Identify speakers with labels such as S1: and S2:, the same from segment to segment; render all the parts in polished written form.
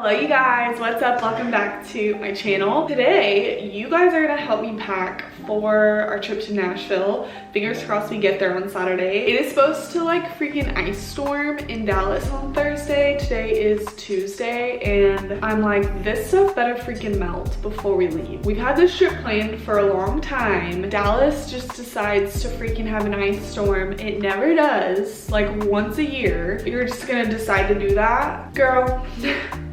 S1: Hello you guys, what's up? Welcome back to my channel. Today, you guys are gonna help me pack for our trip to Nashville. Fingers crossed we get there on Saturday. It is supposed to like freaking ice storm in Dallas on Thursday. Today is Tuesday and I'm like, this stuff better freaking melt before we leave. We've had this trip planned for a long time. Dallas just decides to freaking have an ice storm. It never does, like once a year. You're just gonna decide to do that? Girl.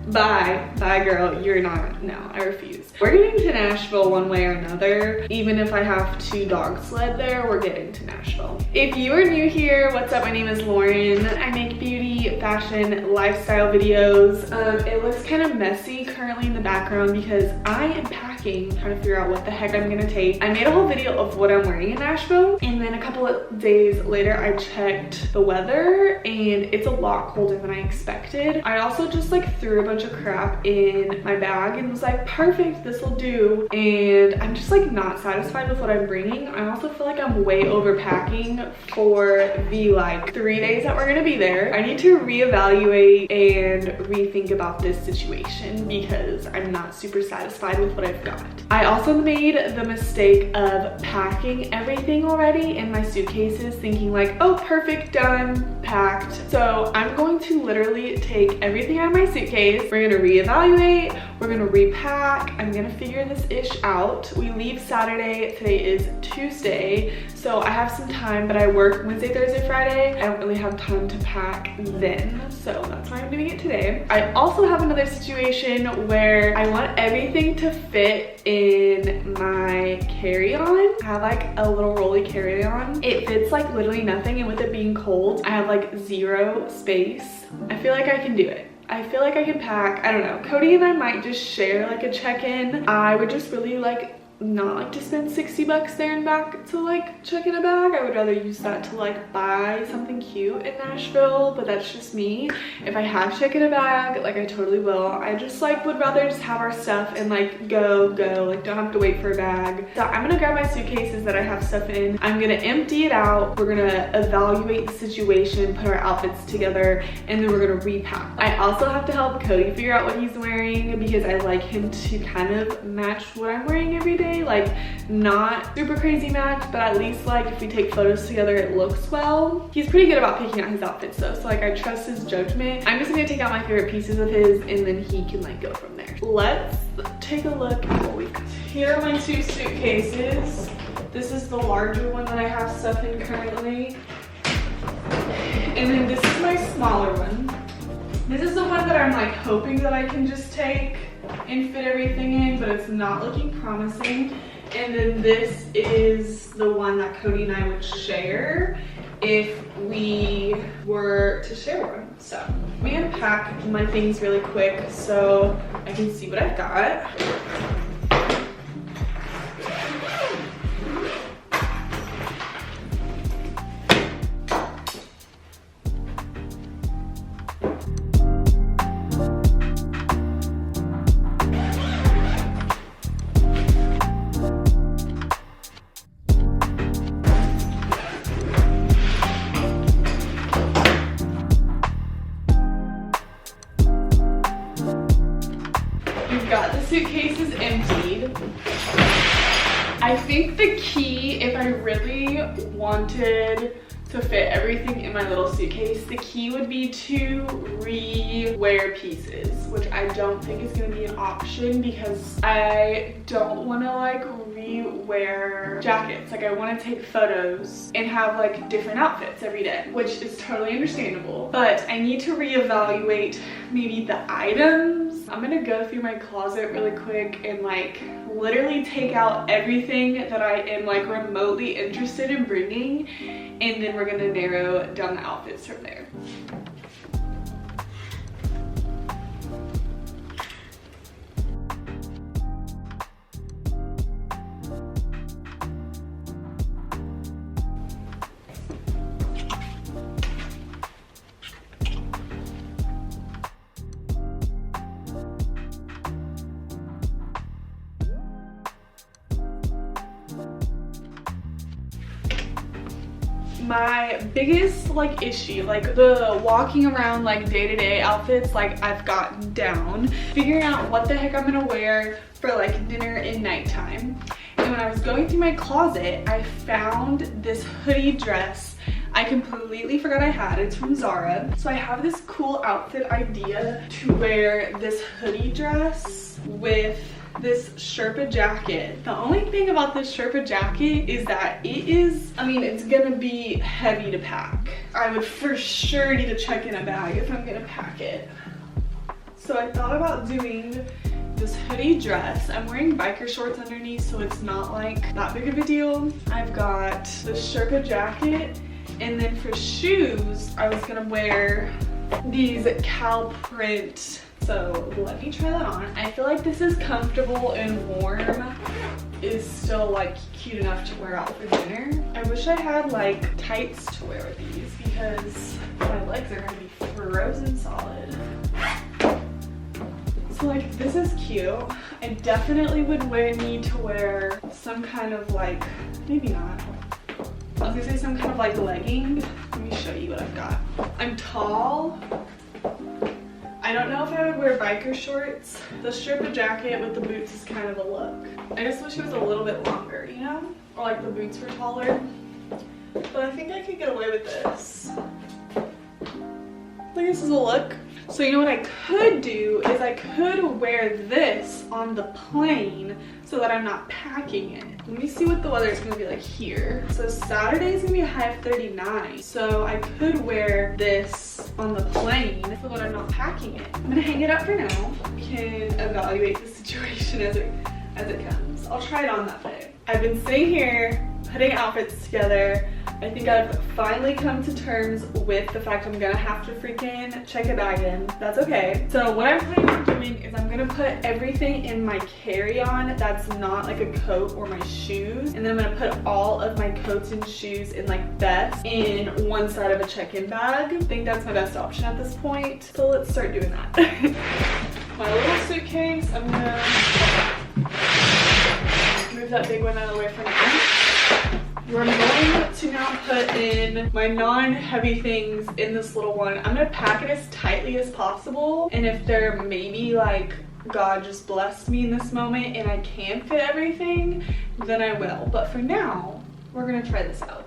S1: Bye girl, you're not, no, I refuse. We're getting to Nashville one way or another. Even if I have to dog sled there, we're getting to Nashville. If you are new here, what's up? My name is Lauren. I make beauty, fashion, lifestyle videos. It looks kind of messy currently in the background because I am packing, trying to figure out what the heck I'm gonna take. I made a whole video of what I'm wearing in Nashville, and then a couple of days later I checked the weather and it's a lot colder than I expected. I also just like threw a bunch of crap in my bag and was like, perfect, this will do. And I'm just like not satisfied with what I'm bringing. I also feel like I'm way overpacking for the like 3 days that we're gonna be there. I need to reevaluate and rethink about this situation because I'm not super satisfied with what I've got. I also made the mistake of packing everything already in my suitcases thinking like, oh perfect, done, packed. So I'm going to literally take everything out of my suitcase. We're gonna reevaluate, we're gonna repack. I'm gonna figure this ish out. We leave Saturday, today is Tuesday, so I have some time, but I work Wednesday, Thursday, Friday. I don't really have time to pack then, so that's why I'm doing it today. I also have another situation where I want everything to fit in my carry-on. I have like a little rolly carry-on. It fits like literally nothing, and with it being cold, I have like zero space. I feel like I can do it. I feel like I can pack. I don't know. Cody and I might just share like a check-in. I would just really like not like to spend 60 bucks there and back to like check in a bag. I would rather use that to like buy something cute in Nashville, but that's just me. If I have check in a bag, like I totally will. I just like would rather just have our stuff and like go, like don't have to wait for a bag. So I'm gonna grab my suitcases that I have stuff in. I'm gonna empty it out. We're gonna evaluate the situation, put our outfits together, and then we're gonna repack. I also have to help Cody figure out what he's wearing because I like him to kind of match what I'm wearing every day. Like not super crazy match, but at least like if we take photos together it looks well. He's pretty good about picking out his outfits though, so like I trust his judgment. I'm just gonna take out my favorite pieces of his and then he can like go from there. Let's take a look at what we've got. Here are my two suitcases. This is the larger one that I have stuff in currently, and then this is my smaller one. This is the one that I'm like hoping that I can just take and fit everything in, but it's not looking promising. And then this is the one that Cody and I would share if we were to share one. So I'm gonna pack my things really quick so I can see what I've got. Got the suitcases emptied. I think the key, if I really wanted to fit everything in my little suitcase, the key would be to re-wear pieces, which I don't think is going to be an option because I don't want to like re-wear jackets. Like I want to take photos and have like different outfits every day, which is totally understandable, but I need to reevaluate maybe the items. I'm gonna go through my closet really quick and like literally take out everything that I am like remotely interested in bringing, and then we're gonna narrow down the outfits from there. My biggest like issue, like the walking around like day-to-day outfits, like I've gotten down. Figuring out what the heck I'm gonna wear for like dinner and nighttime. And when I was going through my closet, I found this hoodie dress I completely forgot I had. It's from Zara. So I have this cool outfit idea to wear this hoodie dress with this Sherpa jacket. The only thing about this Sherpa jacket is that it is, I mean, it's gonna be heavy to pack. I would for sure need to check in a bag if I'm gonna pack it. So I thought about doing this hoodie dress. I'm wearing biker shorts underneath, so it's not like that big of a deal. I've got this Sherpa jacket, and then for shoes, I was gonna wear these cow print. So let me try that on. I feel like this is comfortable and warm. Is still like cute enough to wear out for dinner. I wish I had like tights to wear with these because my legs are gonna be frozen solid. So like this is cute. I definitely would need to wear some kind of like, maybe not. I was gonna say some kind of like legging. Let me show you what I've got. I'm tall. I don't know if I would wear biker shorts. The Sherpa jacket with the boots is kind of a look. I just wish it was a little bit longer, you know? Or like the boots were taller. But I think I could get away with this. I think this is a look. So you know what I could do is I could wear this on the plane so that I'm not packing it. Let me see what the weather is gonna be like here. So Saturday is gonna be a high of 39. So I could wear this on the plane so that I'm not packing it. I'm gonna hang it up for now. We can evaluate the situation as it comes. I'll try it on that day. I've been sitting here putting outfits together. I think I've finally come to terms with the fact I'm gonna have to freaking check a bag in. That's okay. So what I'm planning on doing is I'm gonna put everything in my carry-on that's not like a coat or my shoes. And then I'm gonna put all of my coats and shoes and like vests in one side of a check-in bag. I think that's my best option at this point. So let's start doing that. My little suitcase, I'm gonna move that big one out of the way for now. I'm going to now put in my non-heavy things in this little one. I'm gonna pack it as tightly as possible, and if there maybe like God just blessed me in this moment and I can fit everything, then I will. But for now, we're gonna try this out.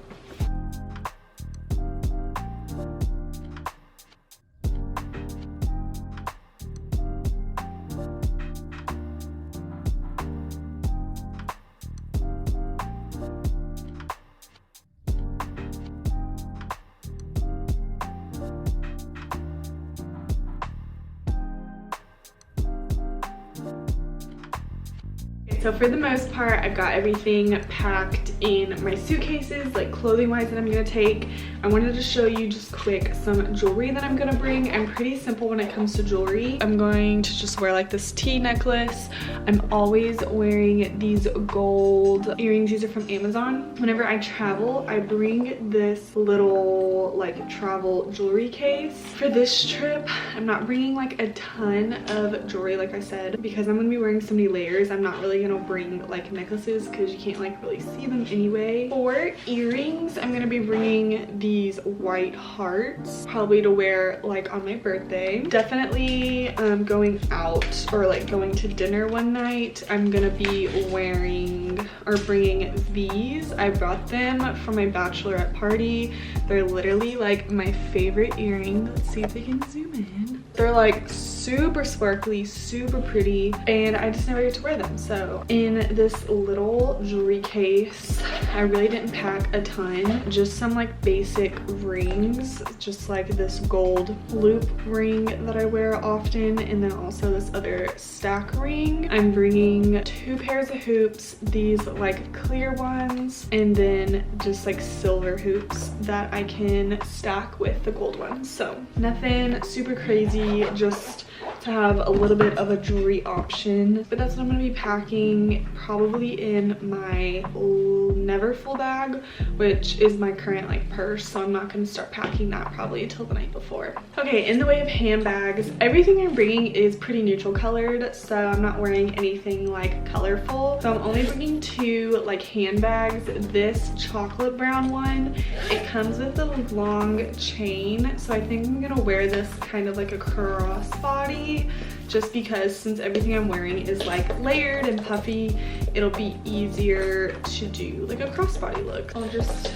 S1: So for the most part, I've got everything packed in my suitcases, like clothing wise that I'm gonna take. I wanted to show you just quick some jewelry that I'm gonna bring. I'm pretty simple when it comes to jewelry. I'm going to just wear like this T necklace. I'm always wearing these gold earrings. These are from Amazon. Whenever I travel, I bring this little like travel jewelry case. For this trip, I'm not bringing like a ton of jewelry, like I said, because I'm gonna be wearing so many layers. I'm not really gonna bring like necklaces because you can't like really see them anyway. For earrings, I'm gonna be bringing these white hearts, probably to wear like on my birthday. Definitely going out or like going to dinner one night, I'm gonna be wearing or bringing these. I brought them for my bachelorette party. They're literally like my favorite earring. Let's see if we can zoom in. They're like super sparkly, super pretty, and I just never get to wear them. So in this little jewelry case, I really didn't pack a ton, just some like basic rings, just like this gold loop ring that I wear often, and then also this other stack ring. I'm bringing 2 pairs of hoops, these like clear ones, and then just like silver hoops that I can stack with the gold ones. So nothing super crazy. jewelry, just to have a little bit of a jewelry option. But that's what I'm gonna be packing, probably in my Neverfull bag, which is my current like purse, so I'm not gonna start packing that probably until the night before. Okay, in the way of handbags, everything I'm bringing is pretty neutral colored, so I'm not wearing anything like colorful. So I'm only bringing 2 like handbags. This chocolate brown one, it comes with a long chain, so I think I'm gonna wear this kind of like a crossbody, just because since everything I'm wearing is like layered and puffy, it'll be easier to do like a crossbody look. I'll just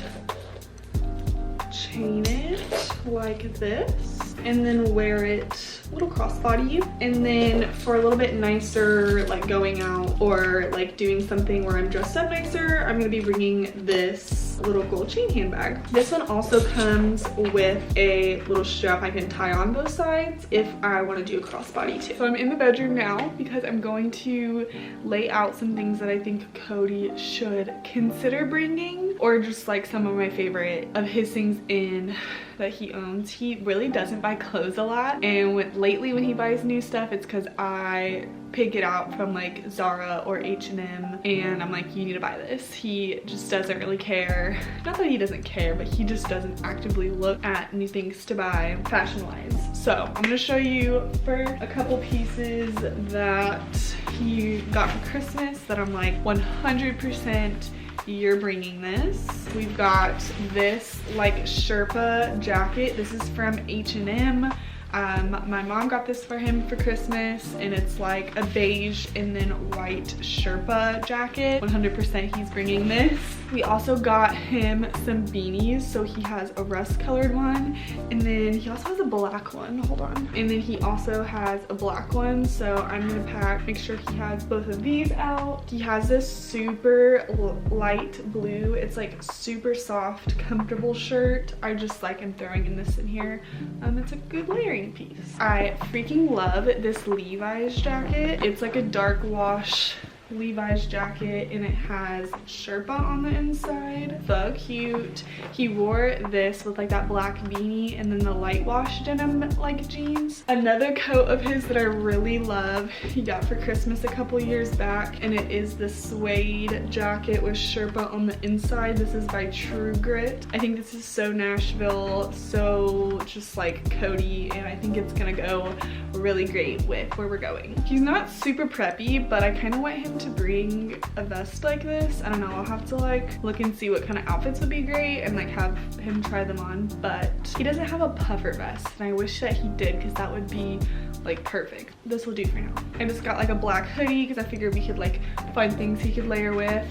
S1: chain it like this and then wear it little crossbody. And then for a little bit nicer, like going out or like doing something where I'm dressed up nicer, I'm gonna be bringing this little gold chain handbag. This one also comes with a little strap I can tie on both sides if I want to do a crossbody too. So I'm in the bedroom now because I'm going to lay out some things that I think Cody should consider bringing, or just like some of my favorite of his things in that he owns. He really doesn't buy clothes a lot, and lately when he buys new stuff, it's because I pick it out from like Zara or H&M and I'm like, you need to buy this. He just doesn't really care. Not that he doesn't care, but he just doesn't actively look at new things to buy fashion wise. So I'm gonna show you for a couple pieces that he got for Christmas that I'm like 100% you're bringing this. We've got this like Sherpa jacket. This is from H&M. My mom got this for him for Christmas, and it's like a beige and then white Sherpa jacket. 100% he's bringing this. We also got him some beanies. So he has a rust colored one, and then he also has a black one. Hold on. And then he also has a black one. So I'm gonna make sure he has both of these out. He has this super light blue. It's like super soft, comfortable shirt. I just like am throwing this in here. It's a good layering piece. I freaking love this Levi's jacket. It's like a dark wash Levi's jacket, and it has Sherpa on the inside. So cute. He wore this with like that black beanie and then the light wash denim like jeans. Another coat of his that I really love, he got for Christmas a couple years back, and it is the suede jacket with Sherpa on the inside. This is by True Grit. I think this is so Nashville, so just like Cody, and I think it's gonna go really great with where we're going. He's not super preppy, but I kind of want him to bring a vest like this. I don't know, I'll have to like look and see what kind of outfits would be great and like have him try them on. But he doesn't have a puffer vest, and I wish that he did, because that would be like perfect. This will do for now. I just got like a black hoodie because I figured we could like find things he could layer with.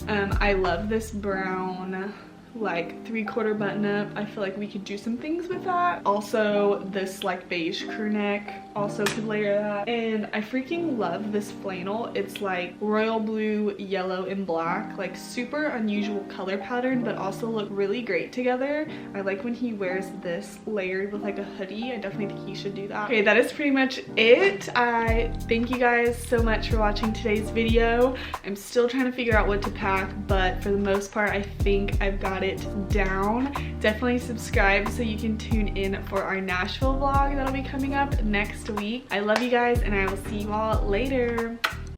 S1: I love this brown like 3/4 button up. I feel like we could do some things with that. Also this like beige crew neck also could layer that. And I freaking love this flannel. It's like royal blue, yellow, and black, like super unusual color pattern, but also look really great together. I like when he wears this layered with like a hoodie. I definitely think he should do that. Okay, that is pretty much it. I thank you guys so much for watching today's video. I'm still trying to figure out what to pack, but for the most part I think I've got it down. Definitely subscribe so you can tune in for our Nashville vlog that'll be coming up next week. I love you guys, and I will see you all later.